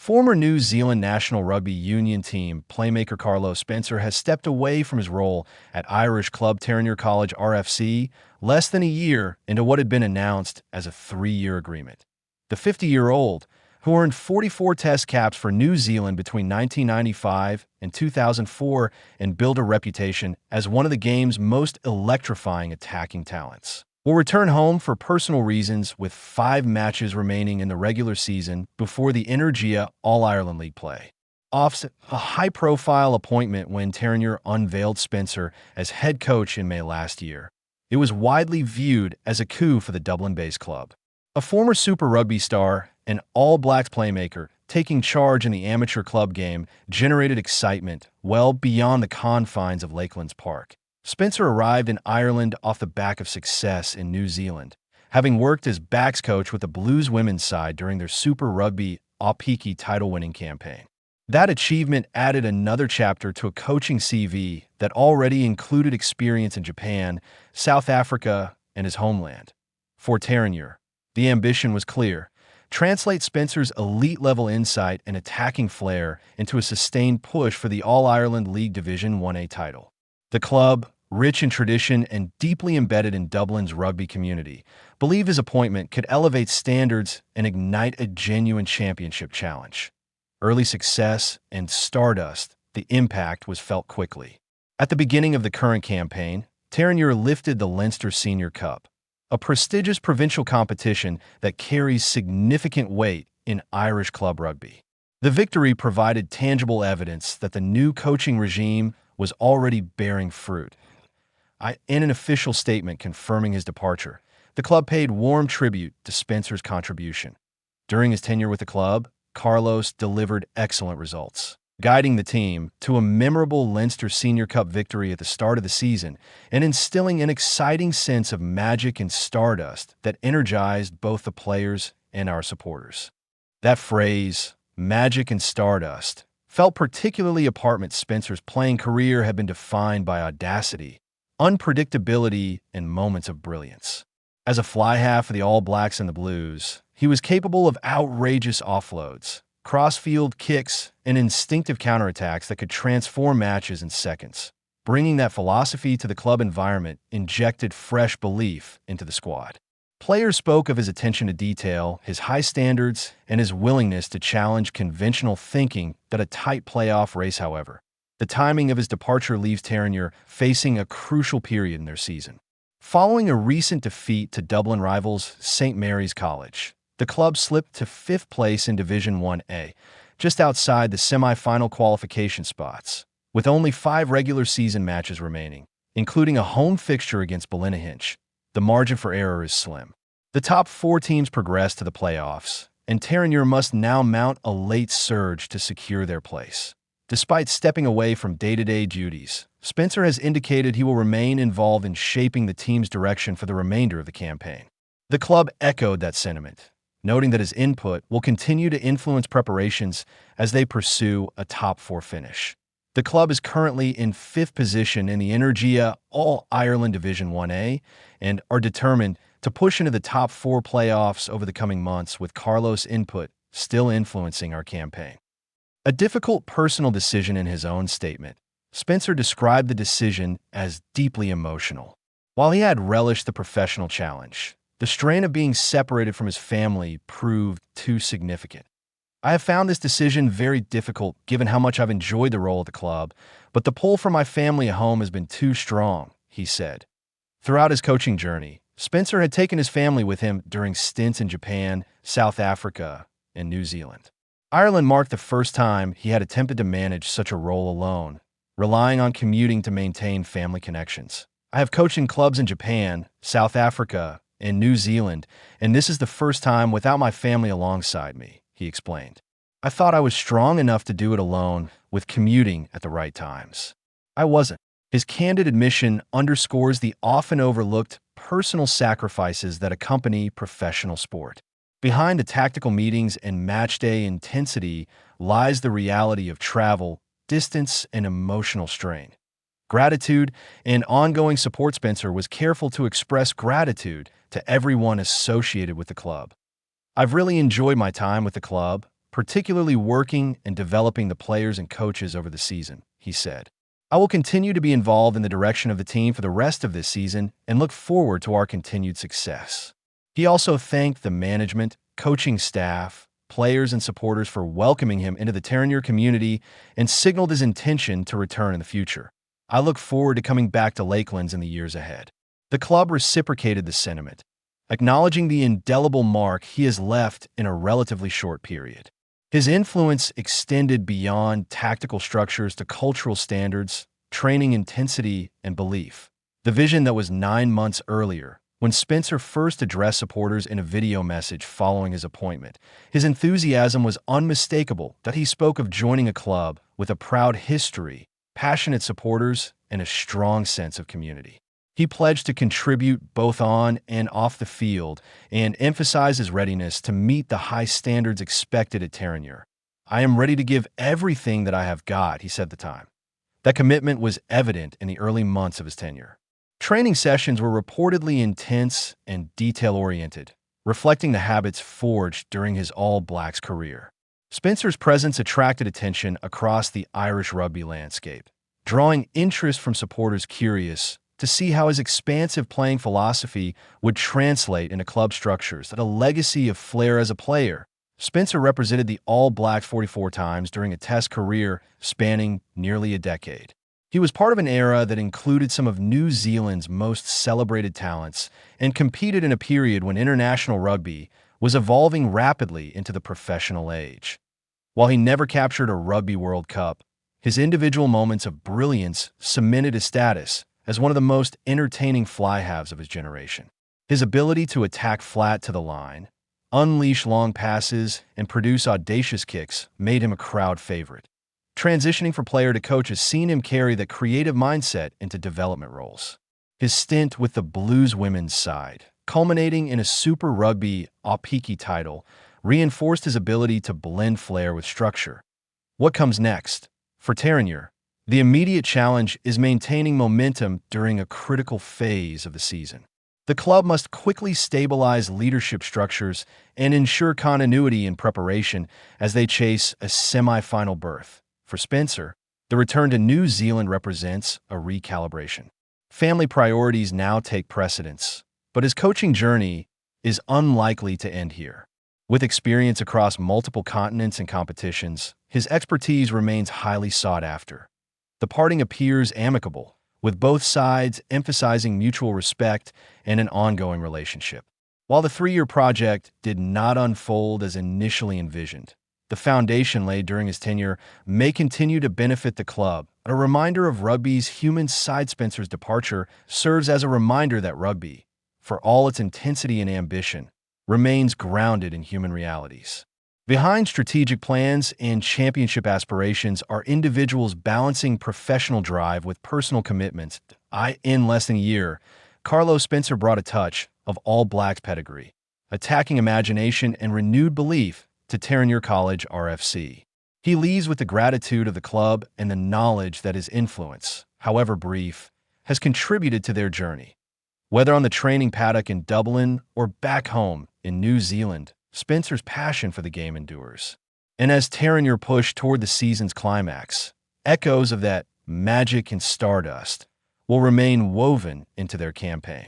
Former New Zealand National Rugby Union team playmaker Carlos Spencer has stepped away from his role at Irish club Terenure College RFC less than a year into what had been announced as a 3-year agreement. The 50-year-old, who earned 44 test caps for New Zealand between 1995 and 2004 and built a reputation as one of the game's most electrifying attacking talents, will return home for personal reasons with 5 matches remaining in the regular season before the Energia All Ireland League play. Offset a high-profile appointment when Terenure unveiled Spencer as head coach in May last year. It was widely viewed as a coup for the Dublin-based club. A former Super Rugby star and All Blacks playmaker taking charge in the amateur club game generated excitement well beyond the confines of Lakelands Park. Spencer arrived in Ireland off the back of success in New Zealand, having worked as backs coach with the Blues women's side during their Super Rugby Aupiki title-winning campaign. That achievement added another chapter to a coaching CV that already included experience in Japan, South Africa, and his homeland. For Terenure, the ambition was clear: translate Spencer's elite-level insight and attacking flair into a sustained push for the All Ireland League Division 1A title. The club, rich in tradition and deeply embedded in Dublin's rugby community, believed his appointment could elevate standards and ignite a genuine championship challenge. Early success and stardust, the impact was felt quickly. At the beginning of the current campaign, Terenure lifted the Leinster Senior Cup, a prestigious provincial competition that carries significant weight in Irish club rugby. The victory provided tangible evidence that the new coaching regime was already bearing fruit. In an official statement confirming his departure, the club paid warm tribute to Spencer's contribution. During his tenure with the club, Carlos delivered excellent results, guiding the team to a memorable Leinster Senior Cup victory at the start of the season and instilling an exciting sense of magic and stardust that energized both the players and our supporters. That phrase, magic and stardust, felt particularly apart. Spencer's playing career had been defined by audacity, unpredictability, and moments of brilliance. As a fly-half for the All Blacks and the Blues, he was capable of outrageous offloads, cross-field kicks, and instinctive counterattacks that could transform matches in seconds. Bringing that philosophy to the club environment injected fresh belief into the squad. Players spoke of his attention to detail, his high standards, and his willingness to challenge conventional thinking that a tight playoff race, however. The timing of his departure leaves Terenure facing a crucial period in their season. Following a recent defeat to Dublin rivals St. Mary's College, the club slipped to 5th place in Division 1A, just outside the semi-final qualification spots. With only 5 regular season matches remaining, including a home fixture against Ballynahinch, the margin for error is slim. The top 4 teams progress to the playoffs, and Terenure must now mount a late surge to secure their place. Despite stepping away from day-to-day duties, Spencer has indicated he will remain involved in shaping the team's direction for the remainder of the campaign. The club echoed that sentiment, noting that his input will continue to influence preparations as they pursue a top 4 finish. The club is currently in 5th position in the Energia All Ireland Division 1A and are determined to push into the top 4 playoffs over the coming months, with Carlos' input still influencing our campaign. A difficult personal decision. In his own statement, Spencer described the decision as deeply emotional. While he had relished the professional challenge, the strain of being separated from his family proved too significant. I have found this decision very difficult given how much I've enjoyed the role at the club, but the pull from my family at home has been too strong, he said. Throughout his coaching journey, Spencer had taken his family with him during stints in Japan, South Africa, and New Zealand. Ireland marked the first time he had attempted to manage such a role alone, relying on commuting to maintain family connections. I have coached in clubs in Japan, South Africa, and New Zealand, and this is the first time without my family alongside me, he explained. I thought I was strong enough to do it alone, with commuting at the right times. I wasn't. His candid admission underscores the often overlooked personal sacrifices that accompany professional sport. Behind the tactical meetings and matchday intensity lies the reality of travel, distance, and emotional strain. Gratitude and ongoing support. Spencer was careful to express gratitude to everyone associated with the club. I've really enjoyed my time with the club, particularly working and developing the players and coaches over the season, he said. I will continue to be involved in the direction of the team for the rest of this season and look forward to our continued success. He also thanked the management, coaching staff, players, and supporters for welcoming him into the Terenure community and signaled his intention to return in the future. I look forward to coming back to Lakelands in the years ahead. The club reciprocated the sentiment, acknowledging the indelible mark he has left in a relatively short period. His influence extended beyond tactical structures to cultural standards, training intensity, and belief. The vision that was 9 months earlier, when Spencer first addressed supporters in a video message following his appointment, his enthusiasm was unmistakable that he spoke of joining a club with a proud history, passionate supporters, and a strong sense of community. He pledged to contribute both on and off the field and emphasized his readiness to meet the high standards expected at Terenure. I am ready to give everything that I have got, he said at the time. That commitment was evident in the early months of his tenure. Training sessions were reportedly intense and detail-oriented, reflecting the habits forged during his All Blacks career. Spencer's presence attracted attention across the Irish rugby landscape, drawing interest from supporters curious to see how his expansive playing philosophy would translate into club structures that a legacy of flair as a player. Spencer represented the All Blacks 44 times during a Test career spanning nearly a decade. He was part of an era that included some of New Zealand's most celebrated talents and competed in a period when international rugby was evolving rapidly into the professional age. While he never captured a Rugby World Cup, his individual moments of brilliance cemented his status as one of the most entertaining fly-halves of his generation. His ability to attack flat to the line, unleash long passes, and produce audacious kicks made him a crowd favorite. Transitioning from player to coach has seen him carry that creative mindset into development roles. His stint with the Blues women's side, culminating in a Super Rugby Aupiki title, reinforced his ability to blend flair with structure. What comes next? For Terenure, the immediate challenge is maintaining momentum during a critical phase of the season. The club must quickly stabilize leadership structures and ensure continuity in preparation as they chase a semi-final berth. For Spencer, the return to New Zealand represents a recalibration. Family priorities now take precedence, but his coaching journey is unlikely to end here. With experience across multiple continents and competitions, his expertise remains highly sought after. The parting appears amicable, with both sides emphasizing mutual respect and an ongoing relationship. While the 3-year project did not unfold as initially envisioned, the foundation laid during his tenure may continue to benefit the club. A reminder of rugby's human side. Spencer's departure serves as a reminder that rugby, for all its intensity and ambition, remains grounded in human realities. Behind strategic plans and championship aspirations are individuals balancing professional drive with personal commitments. In less than a year, Carlos Spencer brought a touch of All Blacks pedigree, attacking imagination and renewed belief to Terenure College RFC. He leaves with the gratitude of the club and the knowledge that his influence, however brief, has contributed to their journey. Whether on the training paddock in Dublin or back home in New Zealand, Spencer's passion for the game endures. And as Terenure pushed toward the season's climax, echoes of that magic and stardust will remain woven into their campaign.